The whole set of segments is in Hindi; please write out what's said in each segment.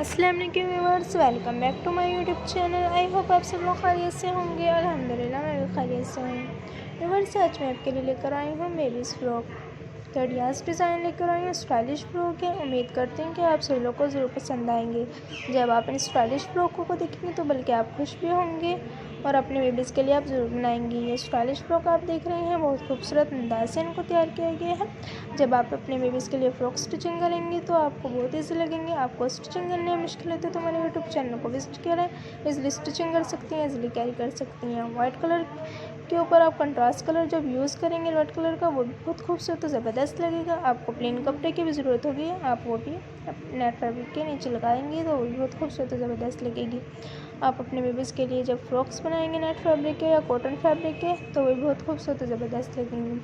अस्सलाम वालेकुम viewers, welcome back to my YouTube channel. I hope आप सब लोग खैरियत से होंगे। अल्हम्दुलिल्लाह मैं भी खैरियत से हूँ। व्यूअर्स, आज मैं आपके लिए लेकर आई हूँ बेबीज़ फ्रॉक कड़ियास डिज़ाइन लेकर आई हूँ। स्टाइलिश फ्रॉक है। उम्मीद करते हैं कि आप सभी लोग को ज़रूर पसंद आएंगे। जब आप इन स्टाइलिश फ्रॉकों को देखेंगे तो बल्कि आप खुश भी होंगे और अपने बेबीज़ के लिए आप ज़रूर बनाएंगी। ये स्टाइलिश फ्रॉक आप देख रहे हैं, बहुत खूबसूरत अंदाज से इनको तैयार किया गया है। जब आप अपने बेबीज़ के लिए फ़्रॉक स्टिचिंग करेंगे तो आपको बहुत ईजी लगेंगे। आपको स्टिचिंग करने में मुश्किल होती है तो हमारे यूट्यूब चैनल को विजिट करें। इजली स्टिचिंग कर सकती हैं, इजली कैरी कर सकती हैं। वाइट कलर के ऊपर आप कंट्रास्ट कलर जब यूज़ करेंगे वाइट कलर का, वो भी बहुत खूबसूरत और ज़बरदस्त लगेगा। आपको प्लेन कपड़े की भी ज़रूरत होगी, आप वो भी नेट फैब्रिक के नीचे लगाएंगे तो वो भी बहुत खूबसूरत और ज़बरदस्त लगेगी। आप अपने बेबीज़ के लिए जब फ्रॉक्स बनाएंगे नेट फैब्रिक के या कॉटन फैब्रिक के, तो वो भी बहुत खूबसूरत और ज़बरदस्त लगेंगे।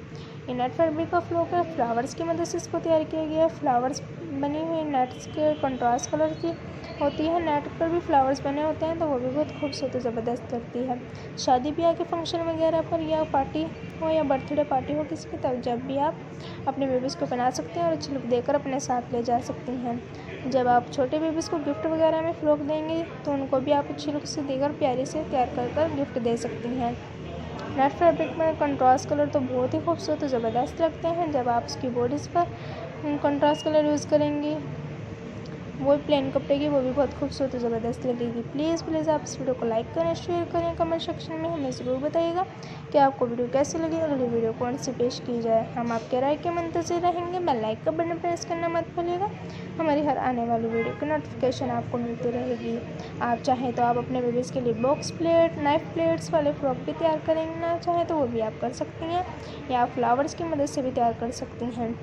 ये नेट फैब्रिक का फ्रॉक है, फ्लावर्स की मदद से इसको तैयार किया गया है। फ्लावर्स बनी हुई नेट्स के कंट्रास्ट कलर की होती है। नेट पर भी फ्लावर्स बने होते हैं तो वो भी बहुत खूबसूरत और ज़बरदस्त लगती है। शादी ब्याह के फंक्शन वगैरह पर या पार्टी हो या बर्थडे पार्टी हो किसी की, तब जब भी आप अपने बेबीज़ को पहना सकते हैं और अच्छी लुक देकर अपने साथ ले जा सकती हैं। जब आप छोटे बेबीज़ को गिफ्ट वगैरह में फ़्रॉक देंगे तो उनको भी आप अच्छी लुक से देकर प्यारी से तैयार कर गिफ्ट दे सकती हैं। नेट फैब्रिक में कंट्रास्ट कलर तो बहुत ही खूबसूरत और ज़बरदस्त लगते हैं। जब आप उसकी बॉडीज़ पर कंट्रास्ट कलर यूज़ करेंगी, वो प्लेन कपड़े की, वो भी बहुत खूबसूरत और ज़बरदस्त लगेगी। प्लीज़ आप इस वीडियो को लाइक करें, शेयर करें। कमेंट सेक्शन में हमें ज़रूर बताइएगा कि आपको वीडियो कैसी लगी। अगली वीडियो कौन सी पेश की जाए, हम आपके राय के मुंतज़िर रहेंगे। बेल लाइक का बटन प्रेस करना मत भूलिएगा। हमारी हर आने वाली वीडियो की नोटिफिकेशन आपको मिलती रहेगी। आप चाहें तो आप अपने बेबीज़ के लिए बॉक्स प्लेट, नाइफ प्लेट्स वाले फ्रॉक भी तैयार करेंगे चाहें तो वो भी आप कर सकती हैं, या फ्लावर्स की मदद से भी तैयार कर सकती हैं।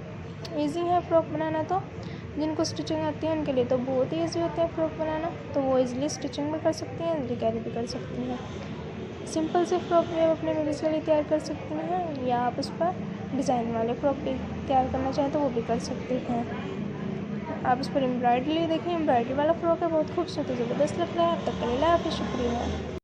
ईजी है फ्रॉक बनाना, तो जिनको स्टिचिंग आती है उनके लिए तो बहुत ही ईजी होता है फ्रॉक बनाना, तो वो ईज़िली स्टिचिंग भी कर सकती हैं, ईज़िली कैरी भी कर सकती हैं। सिंपल से फ्रॉक भी आप अपने बेबीज़ के लिए तैयार कर सकती हैं, या आप उस पर डिज़ाइन वाले फ्रॉक भी तैयार करना चाहें तो वो भी कर सकती हैं। आप उस पर एम्ब्रॉयडरी देखें, एम्ब्रॉयडरी वाला फ्रॉक है, बहुत खूबसूरत ज़बरदस्त लग रहा है। अब तक के लिए शुक्रिया।